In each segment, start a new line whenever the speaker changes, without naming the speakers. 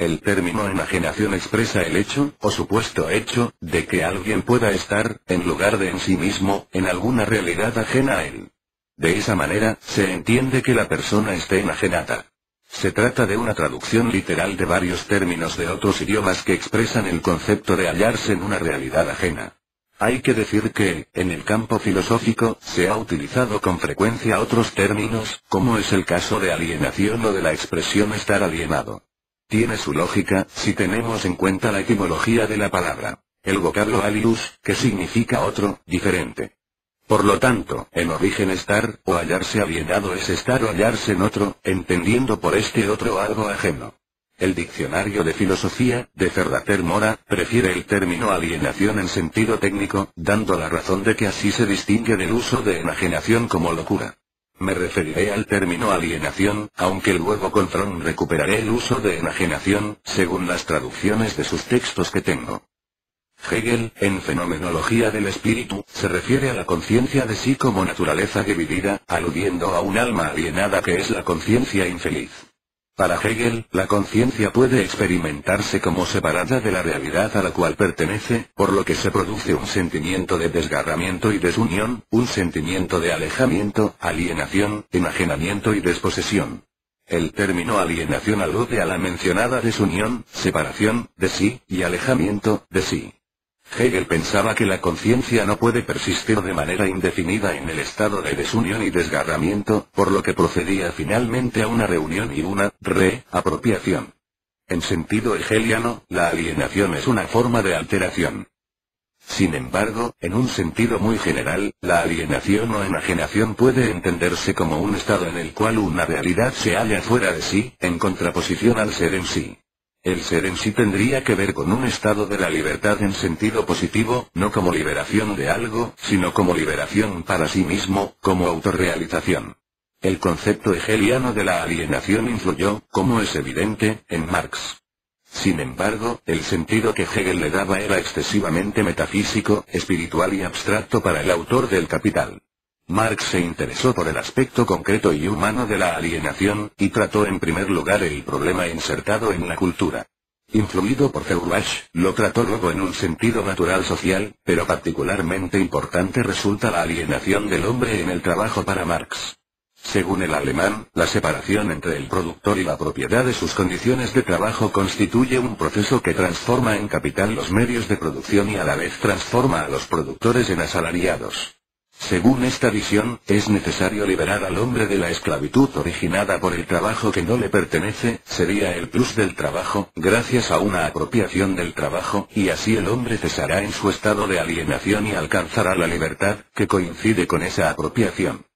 El término enajenación expresa el hecho, o supuesto hecho, de que alguien pueda estar, en lugar de en sí mismo, en alguna realidad ajena a él. De esa manera, se entiende que la persona esté enajenada. Se trata de una traducción literal de varios términos de otros idiomas que expresan el concepto de hallarse en una realidad ajena. Hay que decir que, en el campo filosófico, se ha utilizado con frecuencia otros términos, como es el caso de alienación o de la expresión estar alienado. Tiene su lógica, si tenemos en cuenta la etimología de la palabra. El vocablo alius, que significa otro, diferente. Por lo tanto, en origen estar, o hallarse alienado es estar o hallarse en otro, entendiendo por este otro algo ajeno. El diccionario de filosofía, de Ferrater Mora, prefiere el término alienación en sentido técnico, dando la razón de que así se distingue del uso de enajenación como locura. Me referiré al término alienación, aunque luego con Fromm recuperaré el uso de enajenación, según las traducciones de sus textos que tengo. Hegel, en Fenomenología del Espíritu, se refiere a la conciencia de sí como naturaleza dividida, aludiendo a un alma alienada que es la conciencia infeliz. Para Hegel, la conciencia puede experimentarse como separada de la realidad a la cual pertenece, por lo que se produce un sentimiento de desgarramiento y desunión, un sentimiento de alejamiento, alienación, enajenamiento y desposesión. El término alienación alude a la mencionada desunión, separación, de sí, y alejamiento, de sí. Hegel pensaba que la conciencia no puede persistir de manera indefinida en el estado de desunión y desgarramiento, por lo que procedía finalmente a una reunión y una reapropiación. En sentido hegeliano, la alienación es una forma de alteración. Sin embargo, en un sentido muy general, la alienación o enajenación puede entenderse como un estado en el cual una realidad se halla fuera de sí, en contraposición al ser en sí. El ser en sí tendría que ver con un estado de la libertad en sentido positivo, no como liberación de algo, sino como liberación para sí mismo, como autorrealización. El concepto hegeliano de la alienación influyó, como es evidente, en Marx. Sin embargo, el sentido que Hegel le daba era excesivamente metafísico, espiritual y abstracto para el autor del Capital. Marx se interesó por el aspecto concreto y humano de la alienación, y trató en primer lugar el problema insertado en la cultura. Influido por Feuerbach, lo trató luego en un sentido natural social, pero particularmente importante resulta la alienación del hombre en el trabajo para Marx. Según el alemán, la separación entre el productor y la propiedad de sus condiciones de trabajo constituye un proceso que transforma en capital los medios de producción y a la vez transforma a los productores en asalariados. Según esta visión, es necesario liberar al hombre de la esclavitud originada por el trabajo que no le pertenece, sería el plus del trabajo, gracias a una apropiación del trabajo, y así el hombre cesará en su estado de alienación y alcanzará la libertad, que coincide con esa apropiación.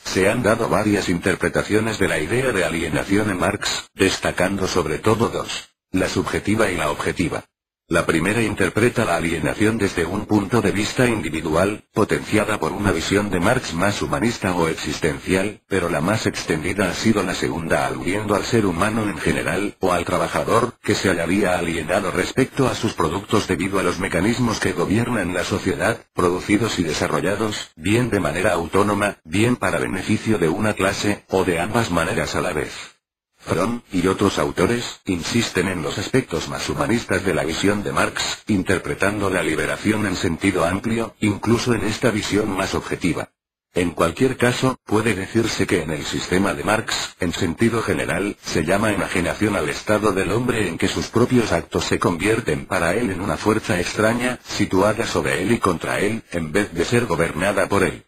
Se han dado varias interpretaciones de la idea de alienación en Marx, destacando sobre todo dos: la subjetiva y la objetiva. La primera interpreta la alienación desde un punto de vista individual, potenciada por una visión de Marx más humanista o existencial, pero la más extendida ha sido la segunda, aludiendo al ser humano en general, o al trabajador, que se hallaría alienado respecto a sus productos debido a los mecanismos que gobiernan la sociedad, producidos y desarrollados, bien de manera autónoma, bien para beneficio de una clase, o de ambas maneras a la vez. Fromm, y otros autores, insisten en los aspectos más humanistas de la visión de Marx, interpretando la liberación en sentido amplio, incluso en esta visión más objetiva. En cualquier caso, puede decirse que en el sistema de Marx, en sentido general, se llama enajenación al estado del hombre en que sus propios actos se convierten para él en una fuerza extraña, situada sobre él y contra él, en vez de ser gobernada por él.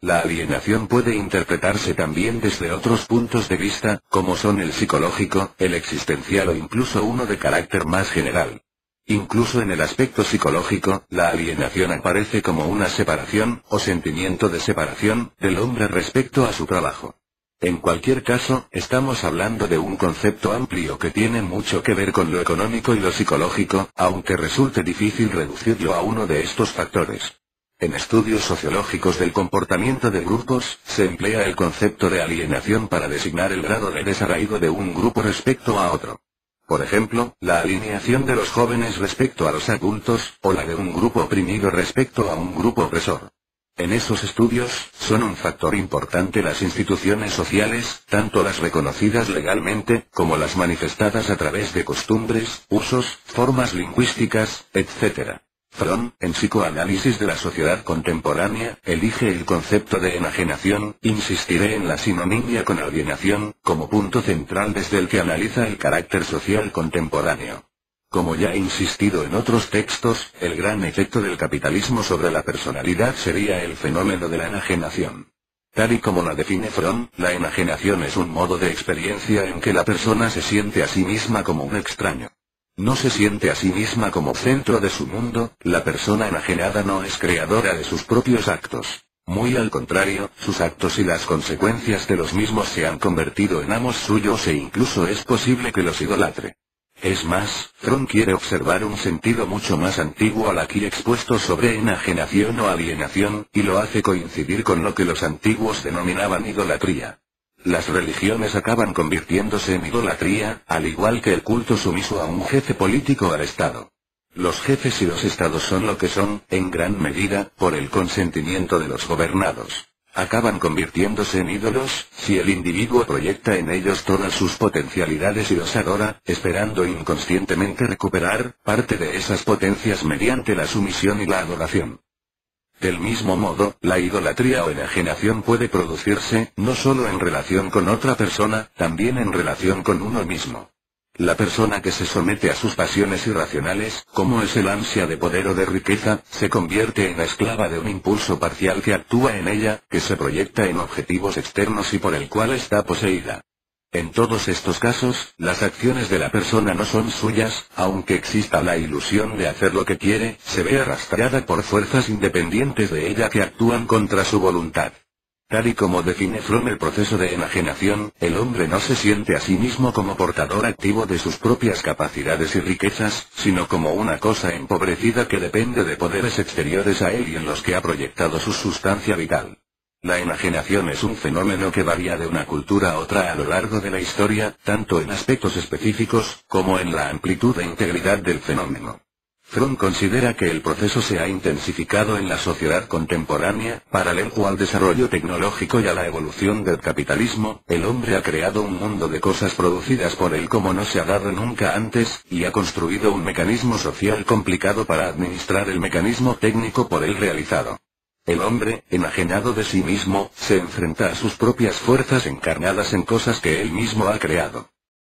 La alienación puede interpretarse también desde otros puntos de vista, como son el psicológico, el existencial o incluso uno de carácter más general. Incluso en el aspecto psicológico, la alienación aparece como una separación, o sentimiento de separación, del hombre respecto a su trabajo. En cualquier caso, estamos hablando de un concepto amplio que tiene mucho que ver con lo económico y lo psicológico, aunque resulte difícil reducirlo a uno de estos factores. En estudios sociológicos del comportamiento de grupos, se emplea el concepto de alienación para designar el grado de desarraigo de un grupo respecto a otro. Por ejemplo, la alienación de los jóvenes respecto a los adultos, o la de un grupo oprimido respecto a un grupo opresor. En esos estudios, son un factor importante las instituciones sociales, tanto las reconocidas legalmente, como las manifestadas a través de costumbres, usos, formas lingüísticas, etc. Fromm, en Psicoanálisis de la sociedad contemporánea, elige el concepto de enajenación, insistiré en la sinonimia con alienación, como punto central desde el que analiza el carácter social contemporáneo. Como ya he insistido en otros textos, el gran efecto del capitalismo sobre la personalidad sería el fenómeno de la enajenación. Tal y como la define Fromm, la enajenación es un modo de experiencia en que la persona se siente a sí misma como un extraño. No se siente a sí misma como centro de su mundo, la persona enajenada no es creadora de sus propios actos. Muy al contrario, sus actos y las consecuencias de los mismos se han convertido en amos suyos e incluso es posible que los idolatre. Es más, Fromm quiere observar un sentido mucho más antiguo al aquí expuesto sobre enajenación o alienación, y lo hace coincidir con lo que los antiguos denominaban idolatría. Las religiones acaban convirtiéndose en idolatría, al igual que el culto sumiso a un jefe político o al Estado. Los jefes y los estados son lo que son, en gran medida, por el consentimiento de los gobernados. Acaban convirtiéndose en ídolos, si el individuo proyecta en ellos todas sus potencialidades y los adora, esperando inconscientemente recuperar parte de esas potencias mediante la sumisión y la adoración. Del mismo modo, la idolatría o enajenación puede producirse, no solo en relación con otra persona, también en relación con uno mismo. La persona que se somete a sus pasiones irracionales, como es el ansia de poder o de riqueza, se convierte en la esclava de un impulso parcial que actúa en ella, que se proyecta en objetivos externos y por el cual está poseída. En todos estos casos, las acciones de la persona no son suyas, aunque exista la ilusión de hacer lo que quiere, se ve arrastrada por fuerzas independientes de ella que actúan contra su voluntad. Tal y como define Fromm el proceso de enajenación, el hombre no se siente a sí mismo como portador activo de sus propias capacidades y riquezas, sino como una cosa empobrecida que depende de poderes exteriores a él y en los que ha proyectado su sustancia vital. La enajenación es un fenómeno que varía de una cultura a otra a lo largo de la historia, tanto en aspectos específicos, como en la amplitud e integridad del fenómeno. Fromm considera que el proceso se ha intensificado en la sociedad contemporánea, paralelo al desarrollo tecnológico y a la evolución del capitalismo. El hombre ha creado un mundo de cosas producidas por él como no se ha dado nunca antes, y ha construido un mecanismo social complicado para administrar el mecanismo técnico por él realizado. El hombre, enajenado de sí mismo, se enfrenta a sus propias fuerzas encarnadas en cosas que él mismo ha creado.